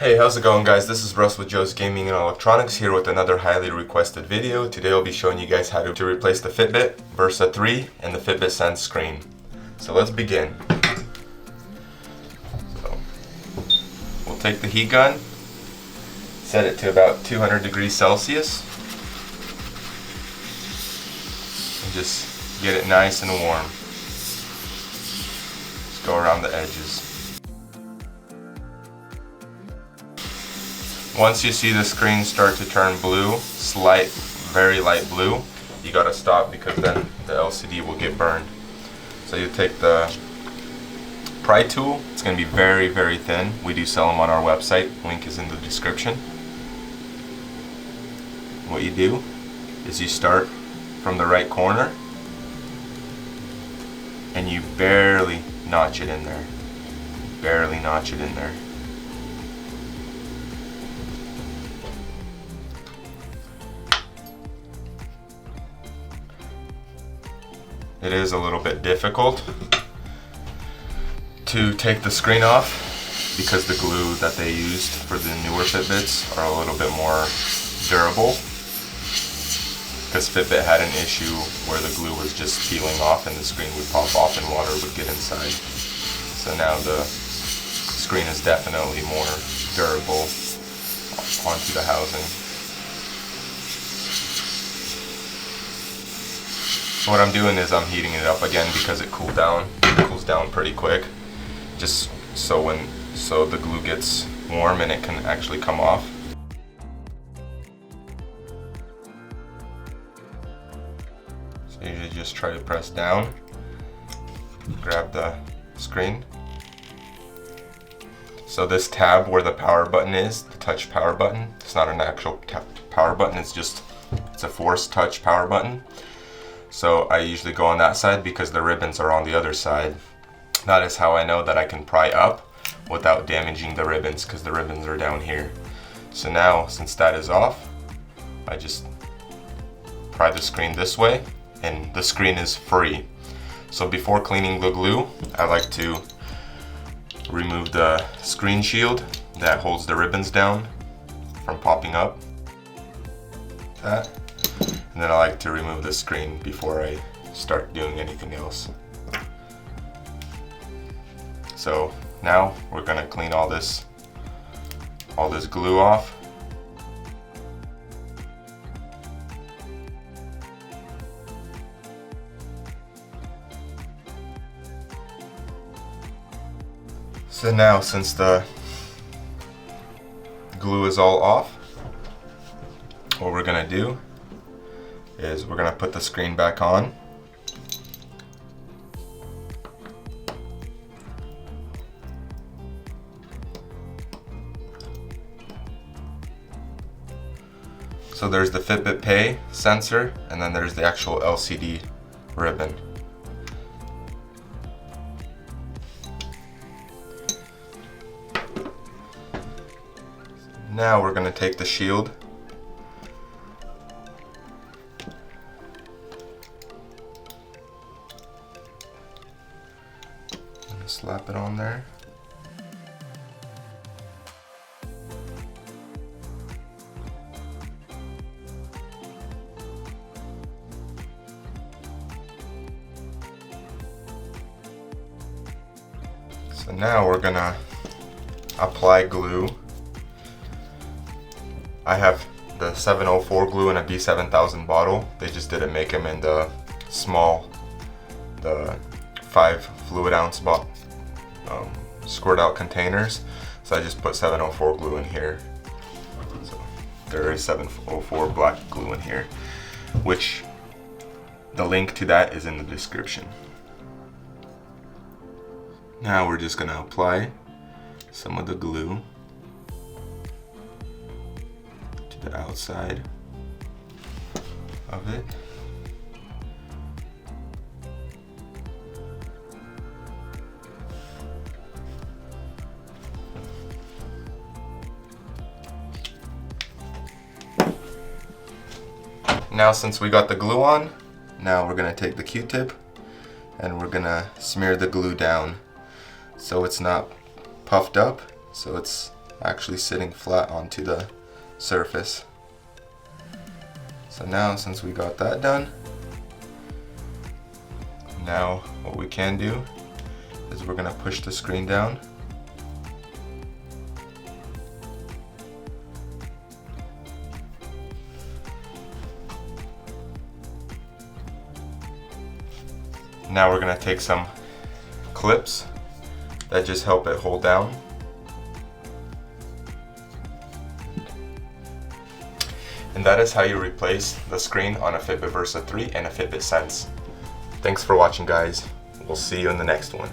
Hey, how's it going, guys? This is Russ with Joe's Gaming and Electronics here with another highly requested video. Today I'll be showing you guys how to replace the Fitbit Versa 3 and the Fitbit Sense screen. So let's begin. So, we'll take the heat gun, set it to about 200 degrees Celsius, and just get it nice and warm. Just go around the edges. Once you see the screen start to turn blue, very light blue, you gotta stop because then the LCD will get burned. So you take the pry tool. It's gonna be very, very thin. We do sell them on our website. Link is in the description. What you do is you start from the right corner and you barely notch it in there. Barely notch it in there. It is a little bit difficult to take the screen off because the glue that they used for the newer Fitbits are a little bit more durable, because Fitbit had an issue where the glue was just peeling off and the screen would pop off and water would get inside. So now the screen is definitely more durable onto the housing. What I'm doing is I'm heating it up again because it cools down pretty quick, just so the glue gets warm and it can actually come off. So usually just try to press down, grab the screen. So this tab where the power button is, the touch power button, it's not an actual power button, it's a force touch power button. So I usually go on that side because the ribbons are on the other side. That is how I know that I can pry up without damaging the ribbons, because the ribbons are down here. So now, since that is off, I just pry the screen this way and the screen is free. So before cleaning the glue, I like to remove the screen shield that holds the ribbons down from popping up. That. And then I like to remove the screen before I start doing anything else. So now we're gonna clean all this glue off. So now, since the glue is all off, what we're gonna do is we're gonna put the screen back on. So there's the Fitbit Pay sensor, and then there's the actual LCD ribbon. Now we're gonna take the shield . Slap it on there. So now we're gonna apply glue. I have the 704 glue in a B7000 bottle. They just didn't make them in the small, the 5 fluid ounce squirt out containers, so I just put 704 glue in here. So there is 704 black glue in here, which the link to that is in the description. Now we're just gonna apply some of the glue to the outside of it. Now, since we got the glue on, now we're gonna take the Q-tip and we're gonna smear the glue down so it's not puffed up, so it's actually sitting flat onto the surface. So now, since we got that done, now what we can do is we're gonna push the screen down. Now we're gonna take some clips that just help it hold down. And that is how you replace the screen on a Fitbit Versa 3 and a Fitbit Sense. Thanks for watching, guys. We'll see you in the next one.